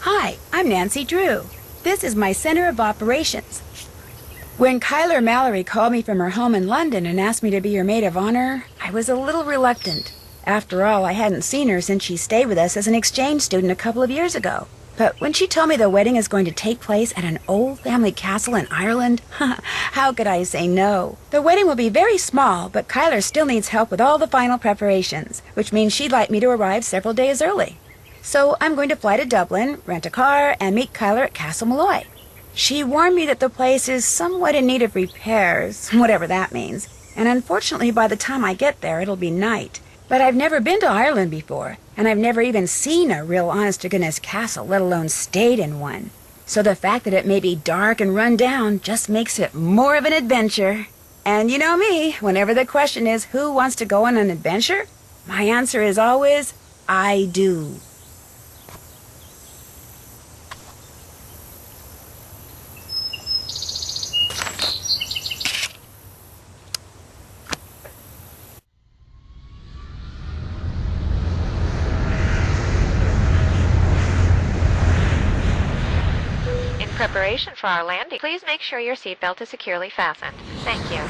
Hi, I'm Nancy Drew. This is my Center of Operations. When Mallory called me from her home in London and asked me to be her maid of honor, I was a little reluctant. After all, I hadn't seen her since she stayed with us as an exchange student a couple of years ago. But when she told me the wedding is going to take place at an old family castle in Ireland, how could I say no? The wedding will be very small, but Kyler still needs help with all the final preparations, which means she'd like me to arrive several days early. So I'm going to fly to Dublin, rent a car, and meet Kyler at Castle Malloy. She warned me that the place is somewhat in need of repairs, whatever that means, and unfortunately by the time I get there it'll be night. But I've never been to Ireland before, and I've never even seen a real honest-to-goodness castle, let alone stayed in one. So the fact that it may be dark and run down just makes it more of an adventure. And you know me, whenever the question is who wants to go on an adventure, my answer is always, I do. Preparation for our landing. Please make sure your seatbelt is securely fastened. Thank you.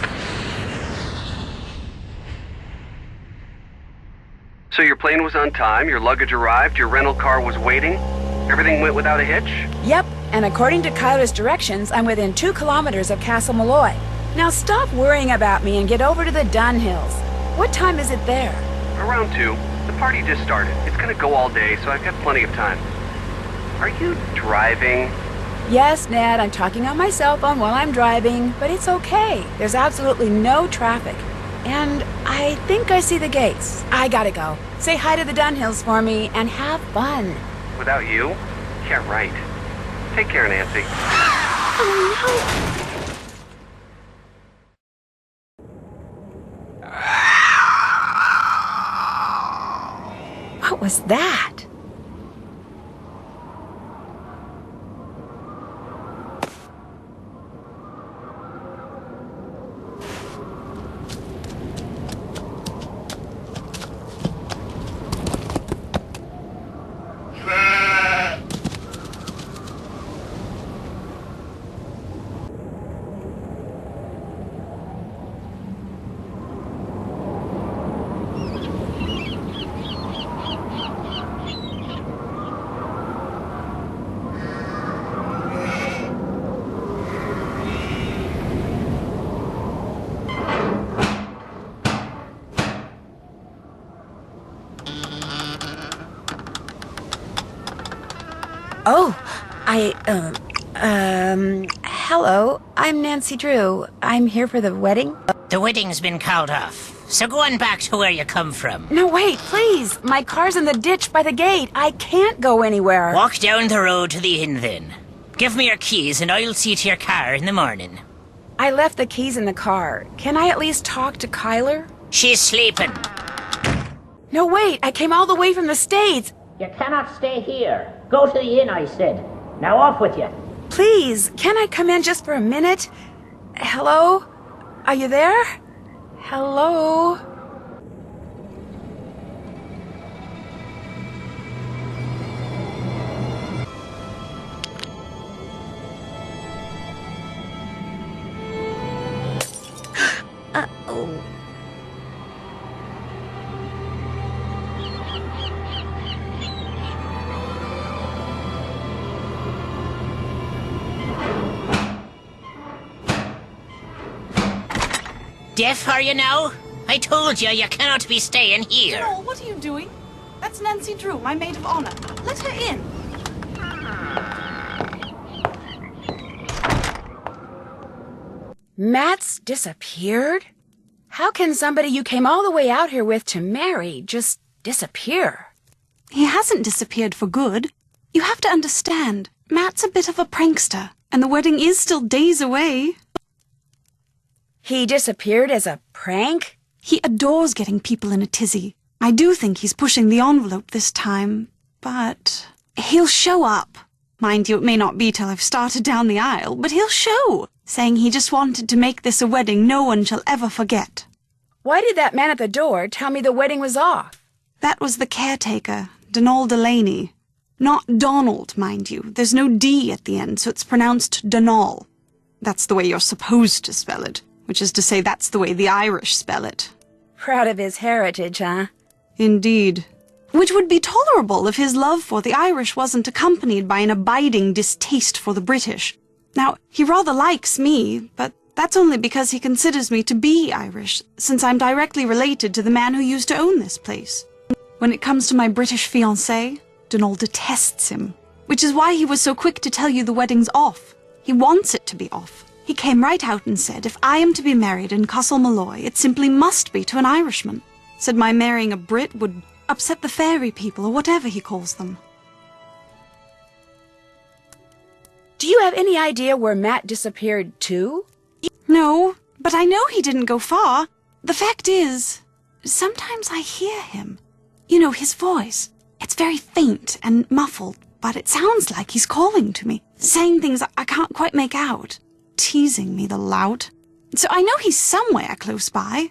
So your plane was on time, your luggage arrived, your rental car was waiting? Everything went without a hitch? Yep, and according to Kyler's directions, I'm within 2 kilometers of Castle Malloy. Now stop worrying about me and get over to the Dunhills. What time is it there? Around 2. The party just started. It's gonna go all day, so I've got plenty of time. Are you driving? Yes, Ned, I'm talking on my cell phone while I'm driving, but it's okay. There's absolutely no traffic. And I think I see the gates. I gotta go. Say hi to the Dunhills for me and have fun. Without you? Yeah, right. Take care, Nancy. Oh, no! What was that? Oh, hello, I'm Nancy Drew. I'm here for the wedding. The wedding's been called off, so go on back to where you come from. No, wait, please. My car's in the ditch by the gate. I can't go anywhere. Walk down the road to the inn then. Give me your keys and I'll see to your car in the morning. I left the keys in the car. Can I at least talk to Kyler? She's sleeping. No, wait, I came all the way from the States. You cannot stay here. Go to the inn, I said. Now off with you. Please, can I come in just for a minute? Hello? Are you there? Hello? Uh-oh. Deaf are you now? I told you you cannot be staying here. Joel, what are you doing? That's Nancy Drew, my maid of honor. Let her in. Matt's disappeared? How can somebody you came all the way out here with to marry just disappear? He hasn't disappeared for good. You have to understand, Matt's a bit of a prankster, and the wedding is still days away. He disappeared as a prank? He adores getting people in a tizzy. I do think he's pushing the envelope this time, but he'll show up. Mind you, it may not be till I've started down the aisle, but he'll show, saying he just wanted to make this a wedding no one shall ever forget. Why did that man at the door tell me the wedding was off? That was the caretaker, Donald Delaney. Not Donald, mind you. There's no D at the end, so it's pronounced Donal. That's the way you're supposed to spell it, which is to say that's the way the Irish spell it. Proud of his heritage, huh? Indeed. Which would be tolerable if his love for the Irish wasn't accompanied by an abiding distaste for the British. Now, he rather likes me, but that's only because he considers me to be Irish, since I'm directly related to the man who used to own this place. When it comes to my British fiancé, Donal detests him, which is why he was so quick to tell you the wedding's off. He wants it to be off. He came right out and said, if I am to be married in Castle Malloy, it simply must be to an Irishman. Said my marrying a Brit would upset the fairy people, or whatever he calls them. Do you have any idea where Matt disappeared to? No, but I know he didn't go far. The fact is, sometimes I hear him. You know, his voice. It's very faint and muffled, but it sounds like he's calling to me, saying things I can't quite make out. Teasing me, the lout. So I know he's somewhere close by.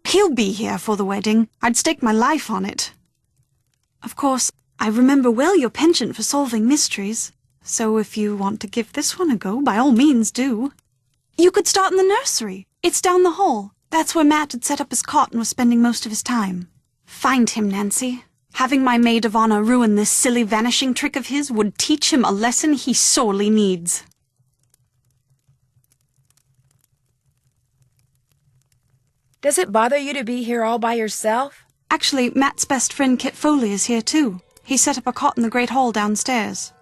He'll be here for the wedding. I'd stake my life on it. Of course, I remember well your penchant for solving mysteries, so if you want to give this one a go, by all means do. You could start in the nursery. It's down the hall. That's where Matt had set up his cot and was spending most of his time. Find him, Nancy. Having my maid of honor ruin this silly vanishing trick of his would teach him a lesson he sorely needs. Does it bother you to be here all by yourself? Actually, Matt's best friend Kit Foley is here too. He set up a cot in the great hall downstairs.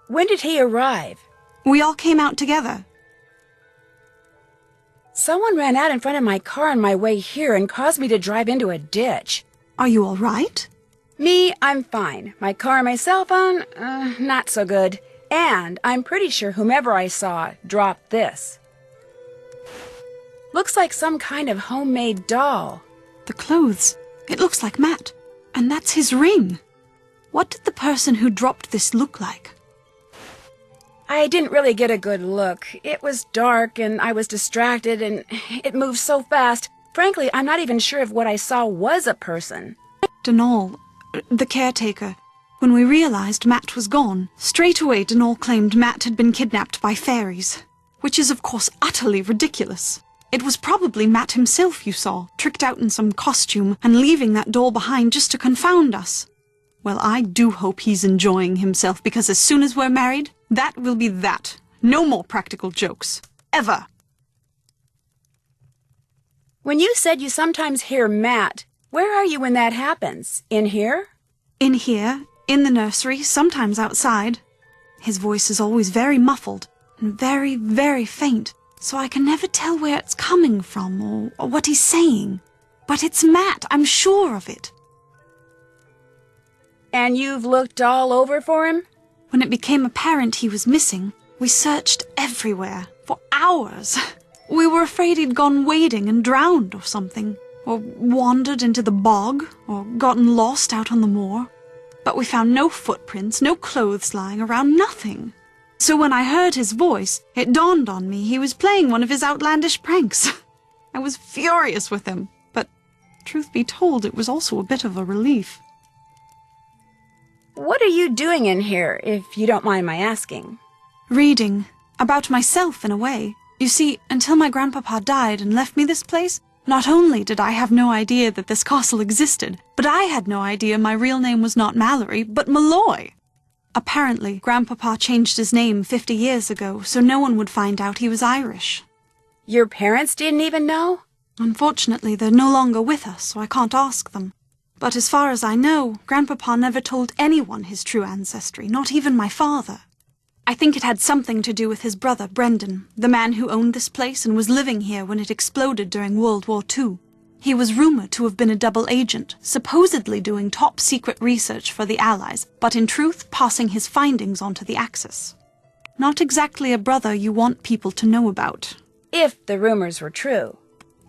When did he arrive? We all came out together. Someone ran out in front of my car on my way here and caused me to drive into a ditch. Are you all right? Me, I'm fine. My car and my cell phone, not so good. And I'm pretty sure whomever I saw dropped this. Looks like some kind of homemade doll. The clothes. It looks like Matt. And that's his ring. What did the person who dropped this look like? I didn't really get a good look. It was dark and I was distracted and it moved so fast. Frankly, I'm not even sure if what I saw was a person. Donal, the caretaker. When we realized Matt was gone, straight away Donal claimed Matt had been kidnapped by fairies. Which is of course utterly ridiculous. It was probably Matt himself you saw, tricked out in some costume and leaving that doll behind just to confound us. Well, I do hope he's enjoying himself, because as soon as we're married, that will be that. No more practical jokes. Ever. When you said you sometimes hear Matt, where are you when that happens? In here? In here, in the nursery, sometimes outside. His voice is always very muffled and very, very faint, so I can never tell where it's coming from or what he's saying. But it's Matt, I'm sure of it. And you've looked all over for him? When it became apparent he was missing, we searched everywhere, for hours. We were afraid he'd gone wading and drowned or something, or wandered into the bog, or gotten lost out on the moor. But we found no footprints, no clothes lying around, nothing. So when I heard his voice, it dawned on me he was playing one of his outlandish pranks. I was furious with him, but truth be told, it was also a bit of a relief. What are you doing in here, if you don't mind my asking? Reading. About myself, in a way. You see, until my grandpapa died and left me this place, not only did I have no idea that this castle existed, but I had no idea my real name was not Mallory, but Malloy. Apparently, grandpapa changed his name 50 years ago, so no one would find out he was Irish. Your parents didn't even know? Unfortunately, they're no longer with us, so I can't ask them. But as far as I know, grandpapa never told anyone his true ancestry, not even my father. I think it had something to do with his brother, Brendan, the man who owned this place and was living here when it exploded during World War II. He was rumored to have been a double agent, supposedly doing top-secret research for the Allies, but in truth passing his findings on to the Axis. Not exactly a brother you want people to know about. If the rumors were true.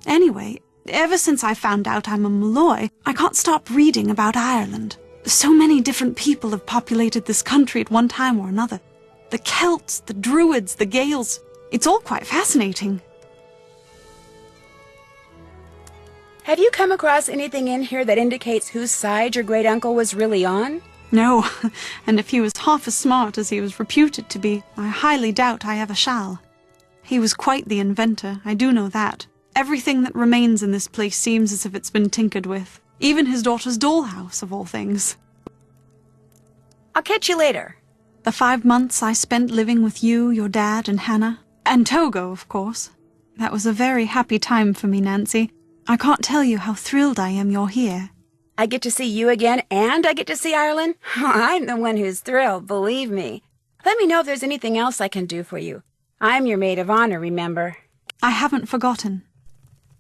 Anyway, ever since I found out I'm a Malloy, I can't stop reading about Ireland. So many different people have populated this country at one time or another. The Celts, the Druids, the Gaels. It's all quite fascinating. Have you come across anything in here that indicates whose side your great-uncle was really on? No, and if he was half as smart as he was reputed to be, I highly doubt I ever shall. He was quite the inventor, I do know that. Everything that remains in this place seems as if it's been tinkered with. Even his daughter's dollhouse, of all things. I'll catch you later. The 5 months I spent living with you, your dad, and Hannah. And Togo, of course. That was a very happy time for me, Nancy. I can't tell you how thrilled I am you're here. I get to see you again, and I get to see Ireland? I'm the one who's thrilled, believe me. Let me know if there's anything else I can do for you. I'm your maid of honor, remember? I haven't forgotten.